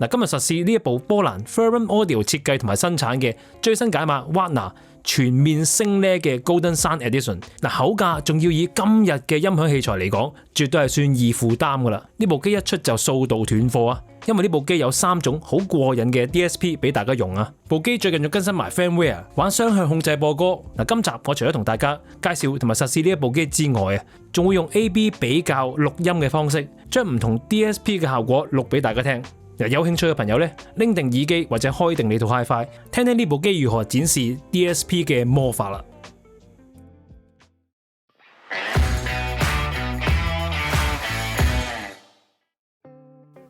嗱，今日實試呢一部波蘭 Ferrum Audio 設計同埋生產嘅最新解碼 Wagner 全面升呢嘅 Golden Sound Edition。嗱，口價仲要以今日嘅音響器材嚟講，絕對係算易負擔噶啦。呢部機一出就數度斷貨啊！因為呢部機有3種好過癮嘅 DSP 俾大家用啊！部機最近仲更新埋 firmware， 玩雙向控制播歌。嗱，今集我除咗同大家介紹同埋實試呢一部機之外啊，仲會用 A/B 比較錄音嘅方式，將唔同 DSP 嘅效果錄俾大家聽。有興趣嘅朋友咧，拎定耳機或者開定你套 HiFi， 聽聽呢部機如何展示 DSP 嘅魔法啦。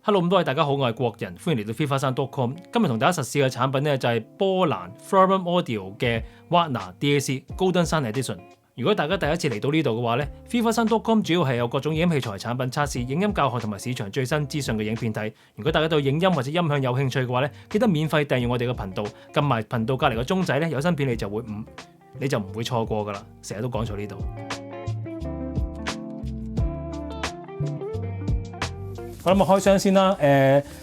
Hello， 咁多位大家好，我係國人，歡迎嚟到 FIFA3.com。今日同大家實試嘅產品咧就係波蘭 Ferrum Audio 嘅 Wagner DAC Golden Sound Edition。如果大家第一次嚟到呢度嘅話咧 ，FIFA3.com 主要係有各種影音器材產品測試、影音教學同埋市場最新資訊嘅影片睇。如果大家對影音或者音響有興趣嘅話咧，記得免費訂閱我哋嘅頻道，撳埋頻道隔離個鐘仔咧，有新片你就唔會錯過噶啦。成日都講錯呢度。我諗開箱先啦，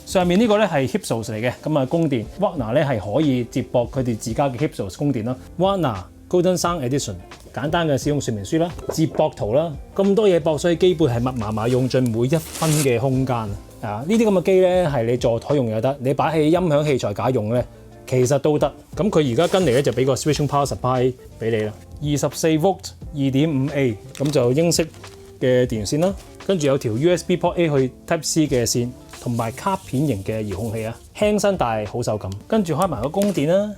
上面呢個咧係 Hypsos 嚟嘅，咁啊供電 Wagner 咧係可以接駁佢哋自家嘅 Hypsos 供電啦。Wagner Golden Sound Edition 簡單嘅使用說明書啦，接駁圖啦，咁多嘢駁，所以機背係密麻麻用盡每一分嘅空間啊！呢啲咁嘅機咧係你座台用又得，你擺喺音響器材架用咧其實都得。咁佢而家跟嚟咧就俾個 Switching Power Supply 俾你啦，24V 2.5A， 咁就英式嘅電源線啦。跟住有條 USB Port A 去 Type C 嘅線，同埋卡片型嘅遙控器啊，輕身但係好手感。跟住開埋個供電啦。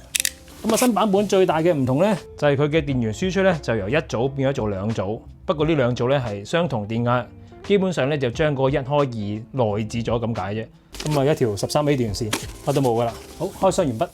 咁啊新版本最大嘅唔同咧，就係佢嘅電源輸出咧就由一組變咗做兩組。不過呢兩組咧係相同電壓，基本上咧就將個一開二內置咗咁解啫。咁啊一條13A 電源線乜都冇噶啦。好，開箱完畢。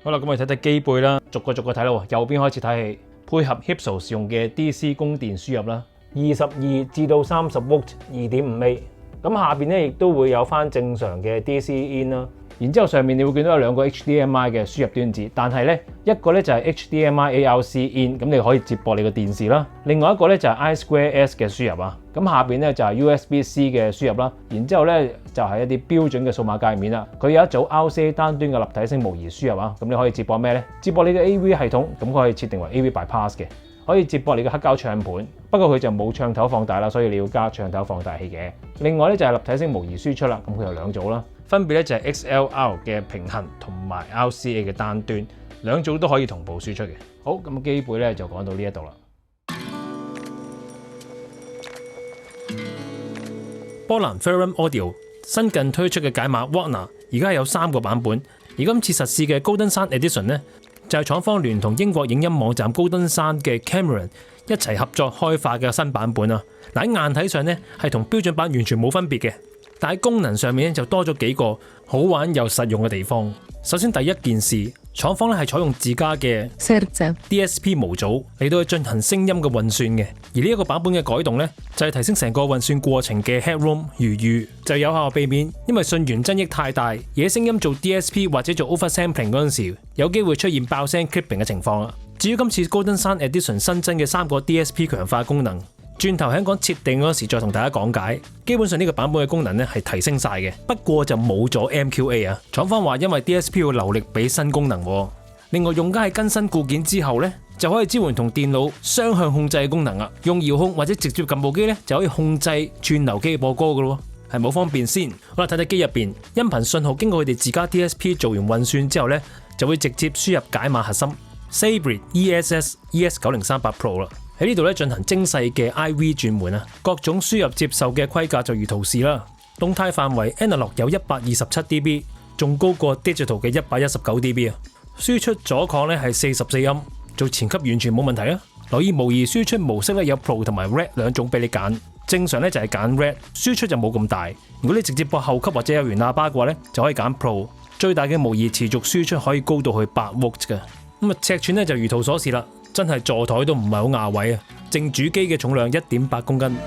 好啦，咁我哋睇睇機背啦，逐個睇啦。右邊開始睇起。配合 Hypsos 用嘅 DC 供電輸入啦，22至到30V 2.5A， 咁下邊咧亦都會有翻正常嘅 DC in 啦，然之後上面你會見到有兩個 HDMI 嘅輸入端子，但係咧一個咧就係 HDMI ARC in， 咁你可以接駁你個電視啦，另外一個咧就係 I2S 嘅輸入啊，咁下邊咧就係 USB-C 嘅輸入啦，然之後咧就係一啲標準嘅數碼界面啦，佢有一組 RCA 單端嘅立體聲模擬輸入啊，咁你可以接駁咩咧？接駁你嘅 AV 系統，咁佢可以設定為 AV bypass 嘅，可以接駁你嘅黑膠唱盤，不過佢就冇唱頭放大啦，所以你要加唱頭放大器嘅。另外咧就係立體聲模擬輸出啦，咁佢有兩組啦，分別咧就係 XLR 嘅平衡同埋 RCA 嘅單端，兩組都可以同步輸出嘅。好，咁機背咧就講到呢一度啦。波蘭 Ferrum Audio 新近推出嘅解碼 Wagner 而家有3個版本，而今次實試嘅 Golden Sound Edition 咧就係廠方聯同英國影音網站 Golden Sound 嘅 Cameron 一齊合作開發嘅新版本啊！嗱，喺硬體上咧係同標準版完全冇分別嘅，但喺功能上面咧就多咗幾個好玩又實用嘅地方。首先第一件事，廠方咧係採用自家嘅 DSP 模組嚟到去進行聲音嘅運算嘅，而呢一個版本嘅改動咧就係提升成個運算過程嘅 headroom 餘裕，就有效避免因為信源增益太大，而喺聲音做 DSP 或者做 oversampling 嗰陣時，有機會出現爆聲 clipping 嘅情況啦。至於今次 Golden Sound Edition 新增嘅3個 DSP 強化功能，轉頭喺講設定嗰時再同大家講解。基本上呢個版本嘅功能咧係提升晒嘅，不過就冇咗 MQA 啊。廠方話因為 DSP 要留力俾新功能。另外用家喺更新固件之後咧，就可以支援同電腦雙向控制嘅功能啊。用遙控或者直接撳部機咧，就可以控制串流機播歌噶咯，係冇方便先。好啦，睇睇機入邊音頻信號經過佢哋自家 DSP 做完運算之後咧，就會直接輸入解碼核心 Sabrent ESS ES9038 Pro 啦。喺呢度咧進行精細嘅 IV 轉換啊，各種輸入接受嘅規格就如圖示啦。動態範圍 Analog 有 127dB， 仲高過 Digital 嘅 119dB 啊。輸出左擴咧係44音，做前級完全冇問題啊。留意模擬輸出模式咧有 Pro 同埋 Red 兩種俾你揀，正常咧就係揀 Red， 輸出就冇咁大。如果你直接播後級或者有源喇叭嘅話咧，就可以揀 Pro， 最大嘅模擬持續輸出可以高到去8W嘅。咁啊尺寸咧就如圖所示啦。真係座台都唔係好壓位啊！正主機嘅重量 1.8 公斤。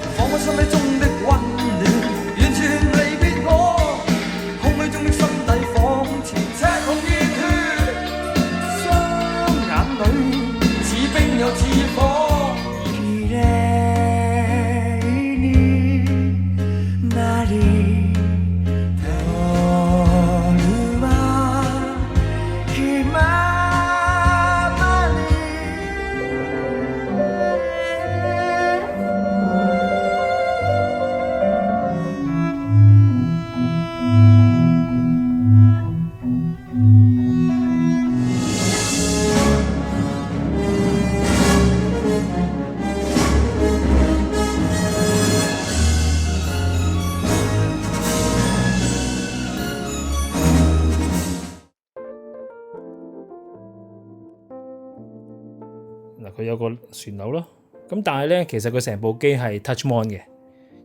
有個旋鈕咯。咁但係咧，其實佢成部機係 Touch Mon 嘅，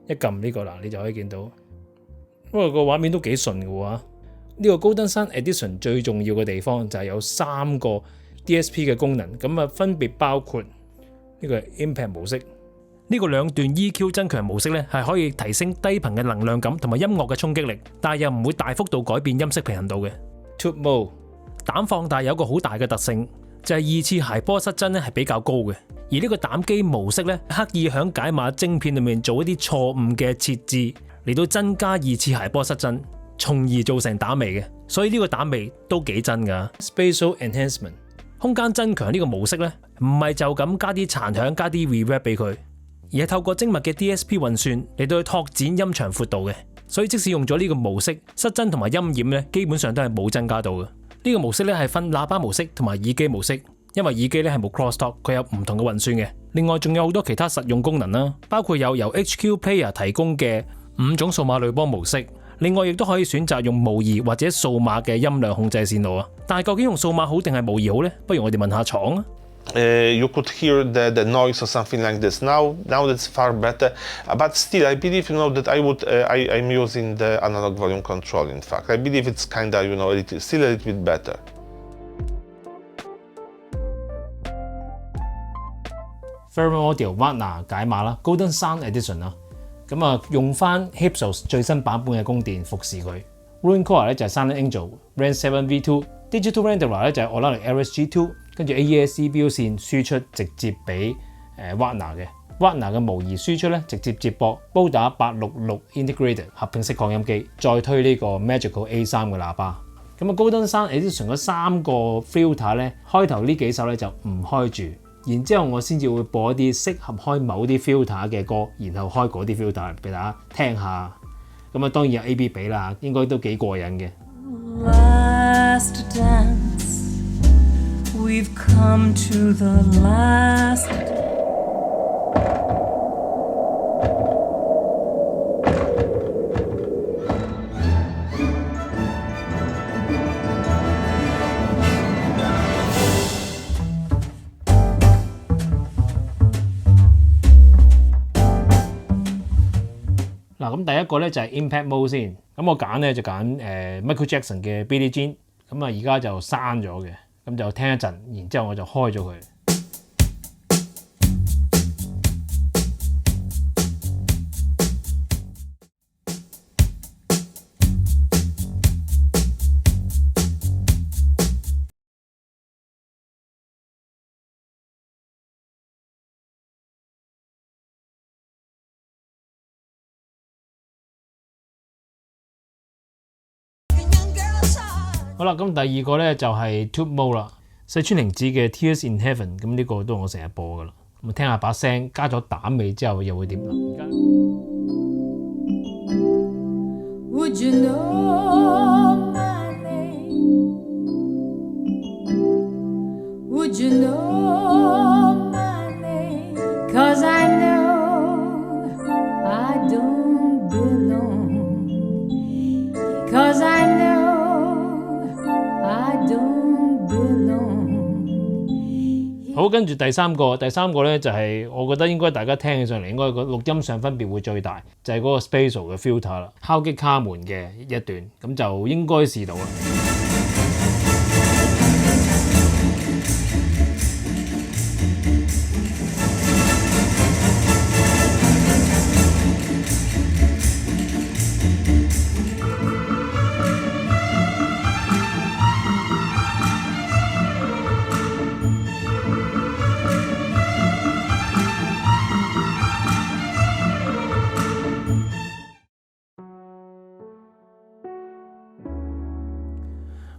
一撳呢個啦，你就可以見到。不過個畫面都幾順嘅喎。呢個高登山 Edition 最重要嘅地方就係有3個 DSP 嘅功能，咁啊分別包括呢個 Impact 模式，呢個2段 EQ 增強模式咧係可以提升低頻嘅能量感同埋音樂嘅衝擊力，但係又唔會大幅度改變音色平衡度嘅。Tube Mode 膽放大有個好大嘅特性，就係2次諧波失真咧係比較高嘅，而呢個膽機模式咧刻意響解碼晶片裏面做一啲錯誤嘅設置嚟到增加2次諧波失真，從而造成打味嘅，所以呢個打味都幾真噶。Spatial Enhancement 空間增強呢個模式咧，唔係就咁加啲殘響加啲 reverb 俾佢，而係透過精密嘅 DSP 運算嚟到去拓展音場闊度嘅。所以即使用咗呢個模式，失真同埋音染咧，基本上都係冇增加到嘅。呢個模式咧係分喇叭模式同埋耳機模式，因為耳機咧係冇 crosstalk， 佢有唔同嘅運算嘅。另外仲有好多其他實用功能啦，包括有由 HQ Player 提供嘅5種數碼濾波模式。另外亦都可以選擇用模擬或者數碼嘅音量控制線路啊。但係究竟用數碼好定係模擬好呢？不如我哋問下廠啊。You could hear the noise or something like this. Now that's far better. But still, I believe that I'm using the analog volume control. In fact, I believe it's kinda still a little bit better. Ferrum Audio Wagner 解碼啦 ，Golden Sound Edition 啦。咁啊，用翻 Hypsos 最新版本嘅供電服侍佢。Roland Core 咧就係 Silent Angel、Ren 7 V2、Digital Renderer 咧就係 Auralic RSG2， 跟住 AES CPU 線輸出直接俾Wagner 嘅。Wagner 嘅模擬輸出咧直接接駁煲打866 Integrated 合併式擴音機，再推呢個 Magical A3 嘅喇叭。咁啊 Golden Sound Edition 嗰3個 filter 咧，開頭呢幾首咧就唔開住。然之後我先至會播一啲適合開某啲 filter 嘅歌，然後開嗰啲 filter 俾大家聽下。咁啊當然有 A/B 比啦，應該都幾過癮嘅。Last dance, we've come to the last嗱，咁第一個咧就係 Impact Mode 先，咁我揀咧就揀Michael Jackson 嘅 Billie Jean， 咁啊而家就刪咗嘅，咁就聽一陣，然之後我就開咗佢。好啦，咁第二個咧就係 Tube Mode 啦，細川玲子嘅 Tears in Heaven， 咁呢個都係我成日播噶啦。咁聽下把聲，加咗膽味之後又會點啦？而家。Would you know my name? Would you know my name? 'Cause I know I don't belong. 'Cause I know好，跟住第三個咧就係我覺得應該大家聽起上嚟應該個錄音上分別會最大，就係嗰個 Spatial 嘅 filter 啦，敲擊卡門嘅一段，咁就應該試到啦。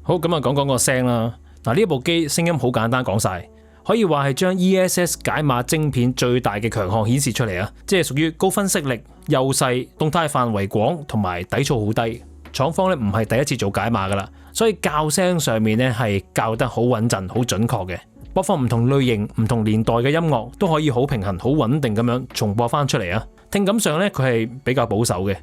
好，咁啊講個聲啦。嗱，呢部機聲音好簡單講晒，可以話係將 ESS 解碼晶片最大嘅強項顯示出嚟啊！即係屬於高分析力、幼細、動態範圍廣同埋底噪好低。廠方咧唔係第一次做解碼噶啦，所以校聲上面咧係校得好穩陣、好準確嘅。播放唔同類型、唔同年代嘅音樂都可以好平衡、好穩定咁樣重播翻出嚟啊！聽感上咧佢係比較保守嘅。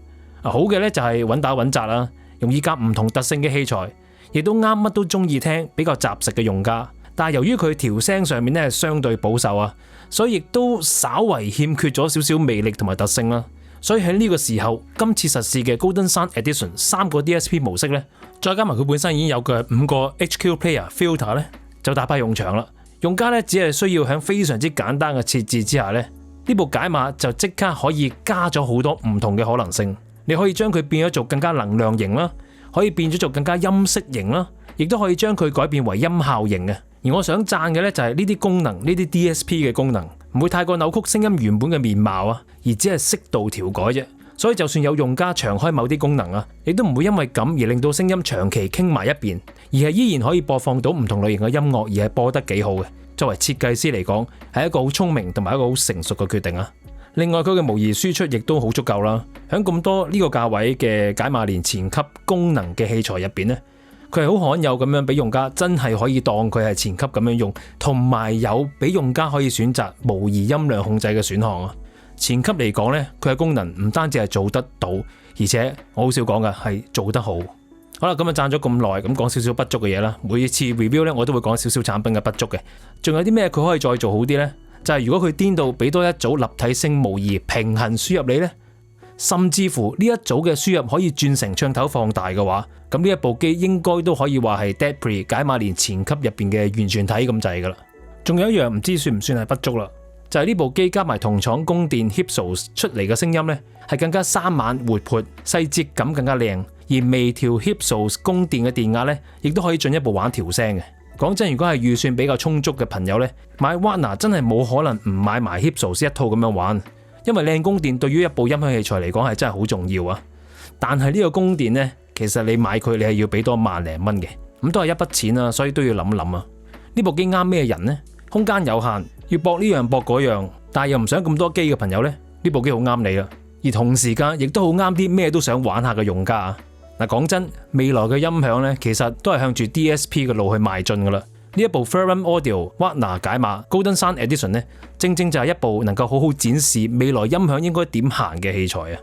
好嘅咧就係穩打穩紮啦，容易夾唔同特性嘅器材。亦都啱乜都中意聽，比較雜食嘅用家。但係由於佢調聲上面咧係相對保守啊，所以亦都稍為欠缺咗少少魅力同埋特性啦。所以喺呢個時候，今次實試嘅 Golden Sound Edition 3個 DSP 模式咧，再加埋佢本身已經有嘅5個 HQ Player Filter 咧，就大派用場啦。用家咧只係需要喺非常之簡單嘅設置之下咧，呢部解碼就即刻可以加咗好多唔同嘅可能性。你可以將佢變咗做更加能量型啦，可以變咗做更加音色型啦，亦都可以將佢改變為音效型嘅。而我想讚嘅咧就係呢啲功能，呢啲 DSP 嘅功能唔會太過扭曲聲音原本嘅面貌啊，而只係適度調改啫。所以就算有用家長開某啲功能啊，亦都唔會因為咁而令到聲音長期傾埋一邊，而係依然可以播放到唔同類型嘅音樂，而係播得幾好嘅。作為設計師嚟講，係一個好聰明同埋一個好成熟嘅決定啊。另外佢嘅模擬輸出亦都好足夠啦。喺咁多呢個價位嘅解碼連前級功能嘅器材入邊呢，佢係好罕有咁樣俾用家真係可以當佢係前級咁樣用，同埋有俾用家可以選擇模擬音量控制嘅選項啊。前級嚟講呢，佢嘅功能唔單止係做得到，而且我好少講嘅係做得好。好啦，咁啊讚咗咁耐，咁講少少不足嘅嘢啦。每次 review 呢，我都會講少少產品嘅不足嘅。仲有啲咩佢可以再做好啲呢？就係如果佢顛到俾多一組立體聲模擬平衡輸入你呢，甚至乎呢一組嘅輸入可以轉成唱頭放大嘅話，咁呢一部機應該都可以話係 DAD Pre 解碼連前級入邊嘅完全體咁滯噶啦。仲有一樣唔知算唔算係不足啦，就係呢部機加埋同廠供電 Hypsos 出嚟嘅聲音呢，係更加生猛活潑，細節感更加靚。而微調 Hypsos 供電嘅電壓呢，亦都可以進一步玩調聲嘅。講真，如果係預算比較充足嘅朋友呢，買 Warner 真係冇可能唔買埋 Hypsos 一套咁樣玩，因為靚供電對於一部音響器材嚟講係真係好重要啊。但係呢個供電呢，其實你買佢你係要俾多萬零蚊嘅，咁都係一筆錢啊，所以都要諗諗啊。呢部機啱咩人呢？空間有限，要駁呢樣駁嗰樣，但係又唔想咁多機嘅朋友呢，呢部機好啱你啦。而同時間亦都好啱啲咩都想玩下嘅用家啊。嗱，講真，未來嘅音響咧，其實都係向住 DSP 嘅路去邁進噶啦。呢一部 Ferrum Audio Warner 解碼 Golden Sound Edition 咧，正正就係一部能夠好好展示未來音響應該點行嘅器材啊！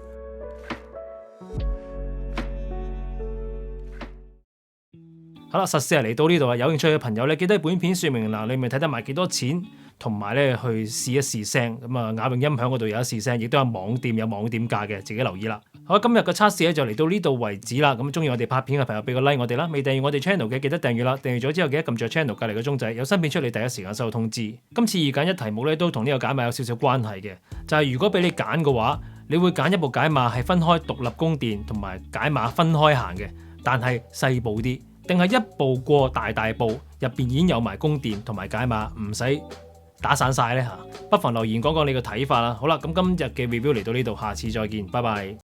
好啦，實試係嚟到呢度啊！有興趣嘅朋友咧，記得本片說明欄裏面睇得埋幾多錢，同埋咧去試一試聲。咁啊，雅榮音響嗰度有一試聲，亦都有網店價嘅，自己留意啦。好，今日嘅測試咧就嚟到呢度為止啦。咁中意我哋拍片嘅朋友俾個 like 我哋啦，未訂閱我哋 channel 嘅記得訂閱啦。訂閱咗之後記得撳著 channel 隔離個鐘仔，有新片出嚟第一時間收到通知。今次2揀1題目咧都同呢個解碼有少少關係嘅，就係如果俾你揀嘅話，你會揀一部解碼係分開獨立供電同埋解碼分開行嘅，但係細部啲，定係一步過大部入邊已經有埋供電同埋解碼，唔使打散晒呢？不妨留言講講你嘅睇法啦。好啦，咁今日嘅 review 嚟到呢度，下次再見，拜拜。